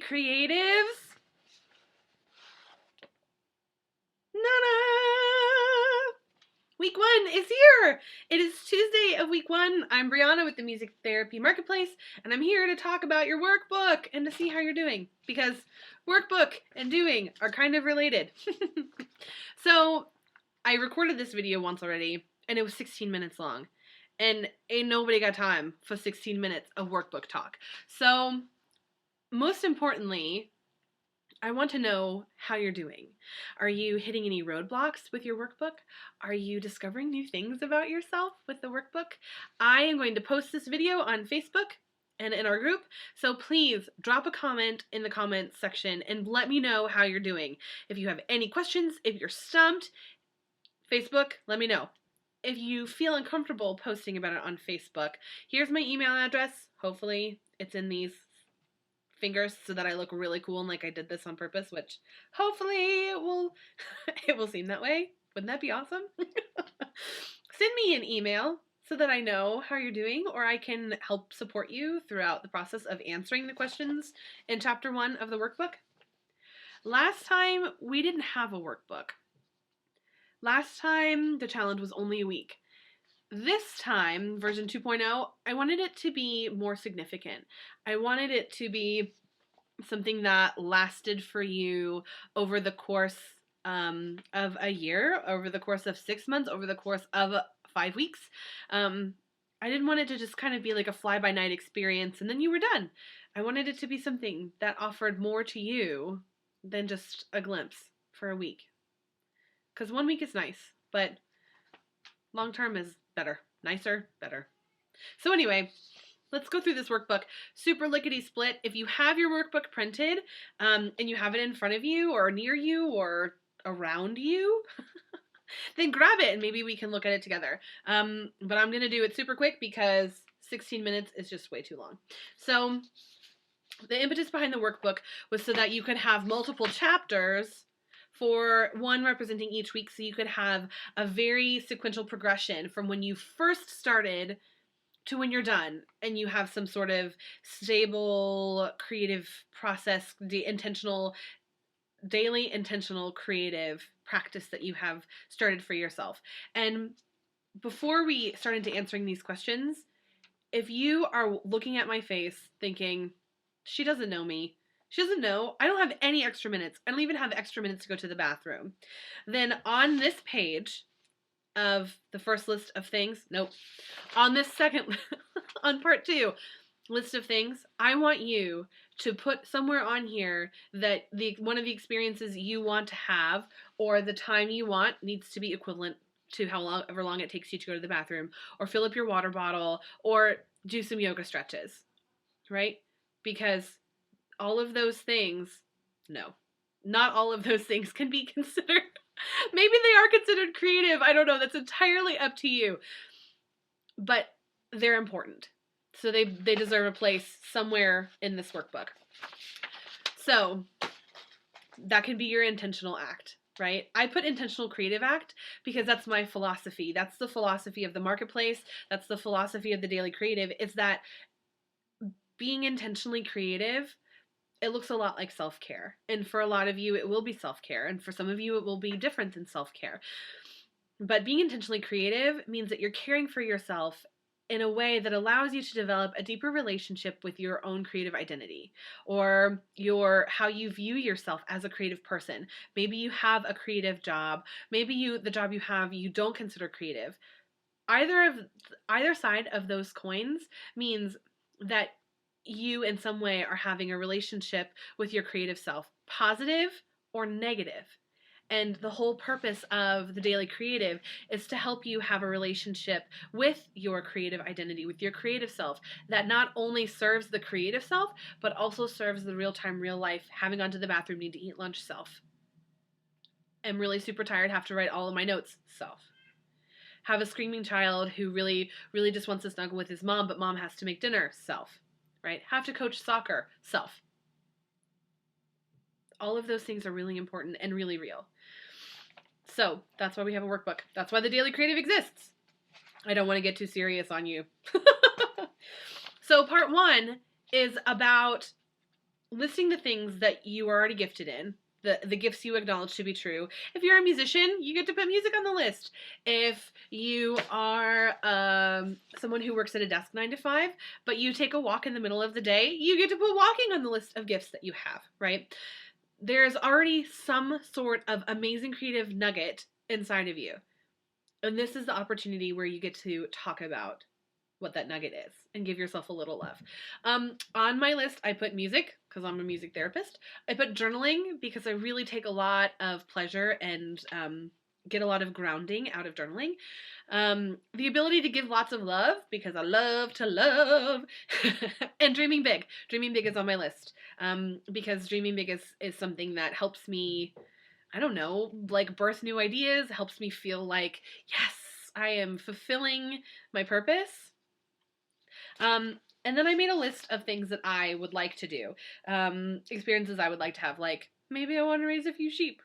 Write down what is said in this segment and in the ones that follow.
creatives. Na-na! Week 1 is here! It is Tuesday of week 1. I'm Brianna with the Music Therapy Marketplace, and I'm here to talk about your workbook and to see how you're doing, because workbook and doing are kind of related. So, I recorded this video once already, and it was 16 minutes long, and ain't nobody got time for 16 minutes of workbook talk. So, most importantly, I want to know how you're doing. Are you hitting any roadblocks with your workbook? Are you discovering new things about yourself with the workbook? I am going to post this video on Facebook and in our group, so please drop a comment in the comments section and let me know how you're doing. If you have any questions, if you're stumped, Facebook, let me know. If you feel uncomfortable posting about it on Facebook, here's my email address. Hopefully it's in these fingers so that I look really cool and like I did this on purpose, which hopefully it will seem that way. Wouldn't that be awesome? Send me an email so that I know how you're doing, or I can help support you throughout the process of answering the questions in chapter 1 of the workbook. Last time we didn't have a workbook. Last time the challenge was only a week. This time, version 2.0, I wanted it to be more significant. I wanted it to be something that lasted for you over the course of a year, over the course of 6 months, over the course of 5 weeks. I didn't want it to just kind of be like a fly-by-night experience and then you were done. I wanted it to be something that offered more to you than just a glimpse for a week. Because 1 week is nice, but long term is better. Nicer, better. So anyway, let's go through this workbook. Super lickety split. If you have your workbook printed and you have it in front of you or near you or around you, then grab it and maybe we can look at it together. But I'm going to do it super quick because 16 minutes is just way too long. So the impetus behind the workbook was so that you could have multiple chapters for one representing each week, so you could have a very sequential progression from when you first started to when you're done, and you have some sort of stable creative process, daily intentional creative practice that you have started for yourself. And before we start into answering these questions, if you are looking at my face thinking, she doesn't know me, she doesn't know, I don't have any extra minutes, I don't even have extra minutes to go to the bathroom, then on this page of the first list of things, on this second, on part 2, list of things, I want you to put somewhere on here that one of the experiences you want to have or the time you want needs to be equivalent to however long it takes you to go to the bathroom, or fill up your water bottle, or do some yoga stretches, right? Because all of those things, not all of those things can be considered. Maybe they are considered creative. I don't know. That's entirely up to you. But they're important. So they deserve a place somewhere in this workbook. So that can be your intentional act, right? I put intentional creative act because that's my philosophy. That's the philosophy of the marketplace. That's the philosophy of the daily creative. It's that being intentionally creative, it looks a lot like self-care. And for a lot of you, it will be self-care. And for some of you, it will be different than self-care. But being intentionally creative means that you're caring for yourself in a way that allows you to develop a deeper relationship with your own creative identity, or how you view yourself as a creative person. Maybe you have a creative job. Maybe the job you have, you don't consider creative. Either side of those coins means that you in some way are having a relationship with your creative self, positive or negative. And the whole purpose of the Daily Creative is to help you have a relationship with your creative identity, with your creative self, that not only serves the creative self, but also serves the real-time, real life, having gone to the bathroom, need to eat lunch self. I'm really super tired, have to write all of my notes self. Have a screaming child who really, really just wants to snuggle with his mom, but mom has to make dinner self. Right? Have to coach soccer, self. All of those things are really important and really real. So that's why we have a workbook. That's why the Daily Creative exists. I don't want to get too serious on you. So part 1 is about listing the things that you are already gifted in, the gifts you acknowledge to be true. If you're a musician, you get to put music on the list. If you are someone who works at a desk 9 to 5, but you take a walk in the middle of the day, you get to put walking on the list of gifts that you have, right? There's already some sort of amazing creative nugget inside of you. And this is the opportunity where you get to talk about what that nugget is and give yourself a little love. On my list, I put music because I'm a music therapist. I put journaling because I really take a lot of pleasure and get a lot of grounding out of journaling. The ability to give lots of love because I love to love. And dreaming big. Dreaming big is on my list because dreaming big is something that helps me, I don't know, like birth new ideas, helps me feel like, yes, I am fulfilling my purpose. And then I made a list of things that I would like to do, experiences I would like to have, like maybe I want to raise a few sheep.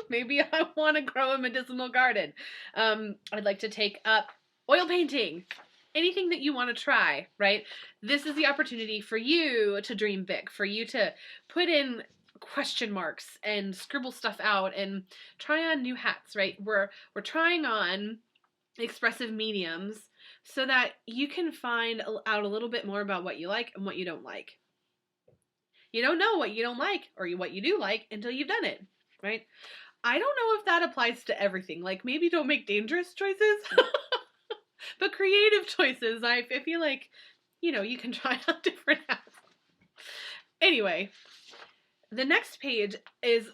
Maybe I want to grow a medicinal garden. I'd like to take up oil painting. Anything that you want to try, right? This is the opportunity for you to dream big, for you to put in question marks and scribble stuff out and try on new hats, right? We're trying on expressive mediums so that you can find out a little bit more about what you like and what you don't like. You don't know what you don't like or what you do like until you've done it, right? I don't know if that applies to everything. Like, maybe don't make dangerous choices, but creative choices, I feel like, you can try on different hats. Anyway, the next page is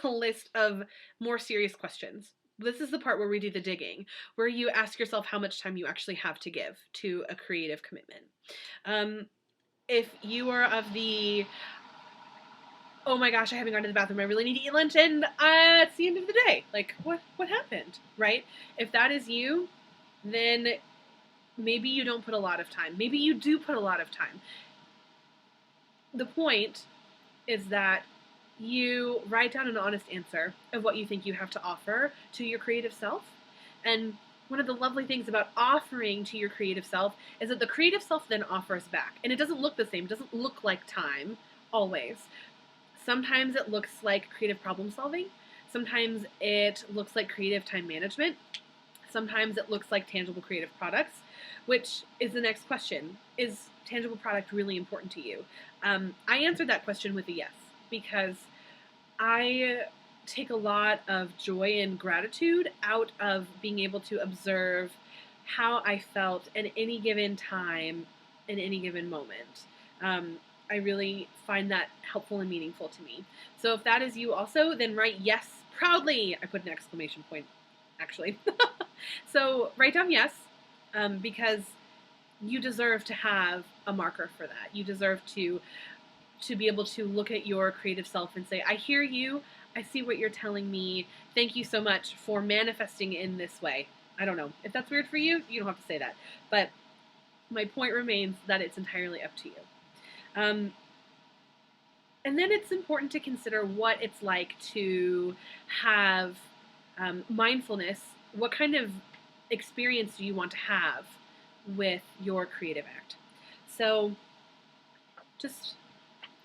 a list of more serious questions. This is the part where we do the digging, where you ask yourself how much time you actually have to give to a creative commitment. If you are of the, oh my gosh, I haven't gone to the bathroom, I really need to eat lunch, and it's the end of the day. Like, what happened, right? If that is you, then maybe you don't put a lot of time. Maybe you do put a lot of time. The point is that you write down an honest answer of what you think you have to offer to your creative self. And one of the lovely things about offering to your creative self is that the creative self then offers back. And it doesn't look the same. It doesn't look like time, always. Sometimes it looks like creative problem solving. Sometimes it looks like creative time management. Sometimes it looks like tangible creative products, which is the next question. Is tangible product really important to you? I answered that question with a yes, because I take a lot of joy and gratitude out of being able to observe how I felt at any given time, in any given moment. I really find that helpful and meaningful to me. So if that is you also, then write yes proudly. I put an exclamation point, actually. So write down yes, because you deserve to have a marker for that. You deserve to be able to look at your creative self and say, I hear you, I see what you're telling me, thank you so much for manifesting in this way. I don't know. If that's weird for you, you don't have to say that. But my point remains that it's entirely up to you. And then it's important to consider what it's like to have mindfulness. What kind of experience do you want to have with your creative act? So just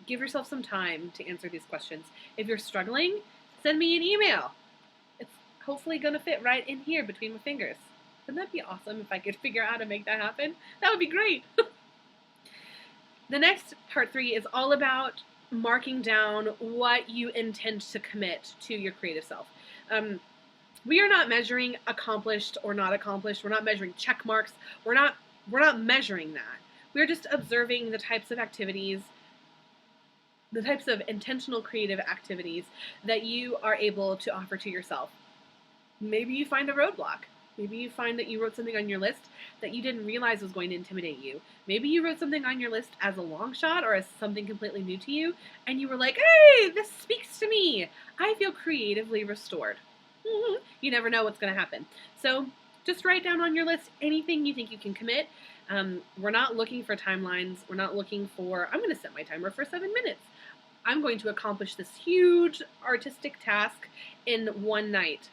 give yourself some time to answer these questions. If you're struggling, send me an email. It's hopefully going to fit right in here between my fingers. Wouldn't that be awesome if I could figure out how to make that happen? That would be great. The next part 3 is all about marking down what you intend to commit to your creative self. We are not measuring accomplished or not accomplished. We're not measuring check marks. We're not measuring that. We're just observing the types of activities, the types of intentional creative activities that you are able to offer to yourself. Maybe you find a roadblock. Maybe you find that you wrote something on your list that you didn't realize was going to intimidate you. Maybe you wrote something on your list as a long shot or as something completely new to you, and you were like, hey, this speaks to me. I feel creatively restored. You never know what's going to happen. So just write down on your list anything you think you can commit. We're not looking for timelines. We're not looking for, I'm going to set my timer for 7 minutes. I'm going to accomplish this huge artistic task in one night.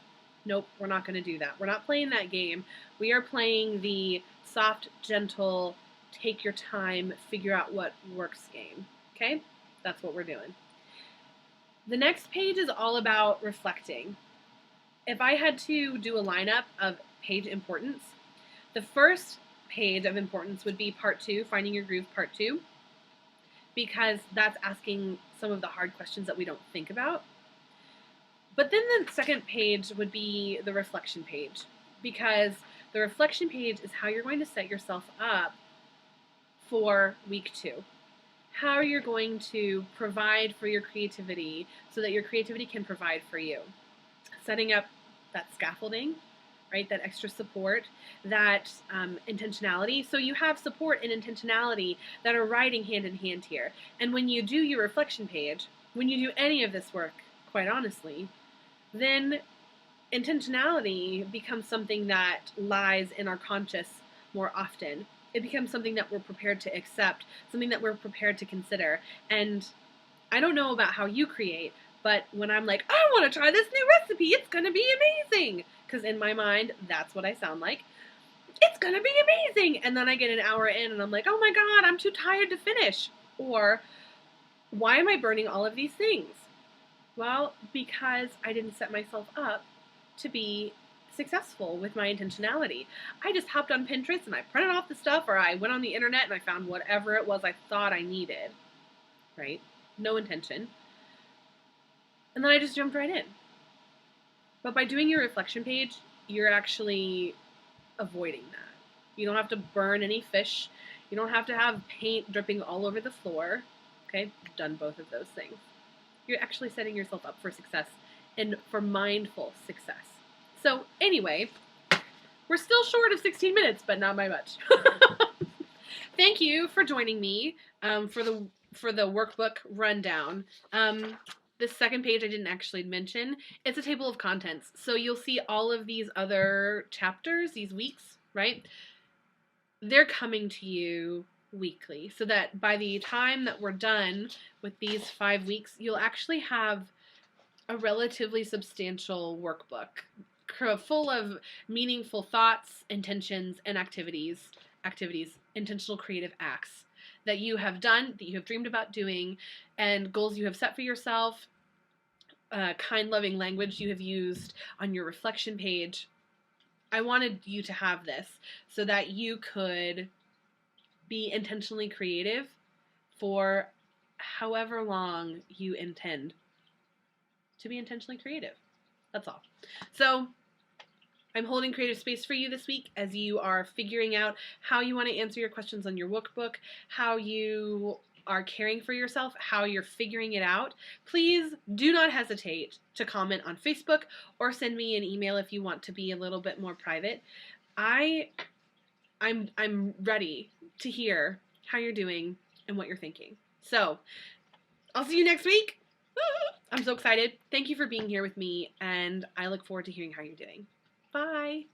Nope, we're not going to do that. We're not playing that game. We are playing the soft, gentle, take your time, figure out what works game. Okay? That's what we're doing. The next page is all about reflecting. If I had to do a lineup of page importance, the first page of importance would be part 2, Finding Your Groove part 2, because that's asking some of the hard questions that we don't think about. But then the second page would be the reflection page, because the reflection page is how you're going to set yourself up for week 2. How you're going to provide for your creativity so that your creativity can provide for you. Setting up that scaffolding, right? That extra support, that intentionality. So you have support and intentionality that are riding hand in hand here. And when you do your reflection page, when you do any of this work, quite honestly, then intentionality becomes something that lies in our conscious more often. It becomes something that we're prepared to accept, something that we're prepared to consider. And I don't know about how you create, but when I'm like, I want to try this new recipe, it's going to be amazing. Because in my mind, that's what I sound like. It's going to be amazing. And then I get an hour in and I'm like, oh my God, I'm too tired to finish. Or why am I burning all of these things? Well, because I didn't set myself up to be successful with my intentionality. I just hopped on Pinterest and I printed off the stuff, or I went on the internet and I found whatever it was I thought I needed, right? No intention. And then I just jumped right in. But by doing your reflection page, you're actually avoiding that. You don't have to burn any fish. You don't have to have paint dripping all over the floor. Okay, I've done both of those things. You're actually setting yourself up for success and for mindful success. So anyway, we're still short of 16 minutes, but not by much. Thank you for joining me for the workbook rundown. This second page I didn't actually mention. It's a table of contents. So you'll see all of these other chapters, these weeks, right? They're coming to you weekly, so that by the time that we're done with these 5 weeks, you'll actually have a relatively substantial workbook full of meaningful thoughts, intentions, and activities, intentional creative acts that you have done, that you have dreamed about doing, and goals you have set for yourself, kind, loving language you have used on your reflection page. I wanted you to have this so that you could be intentionally creative for however long you intend to be intentionally creative. That's all. So I'm holding creative space for you this week as you are figuring out how you want to answer your questions on your workbook, how you are caring for yourself, how you're figuring it out. Please do not hesitate to comment on Facebook or send me an email if you want to be a little bit more private. I'm ready to hear how you're doing and what you're thinking. So I'll see you next week. I'm so excited. Thank you for being here with me, and I look forward to hearing how you're doing. Bye.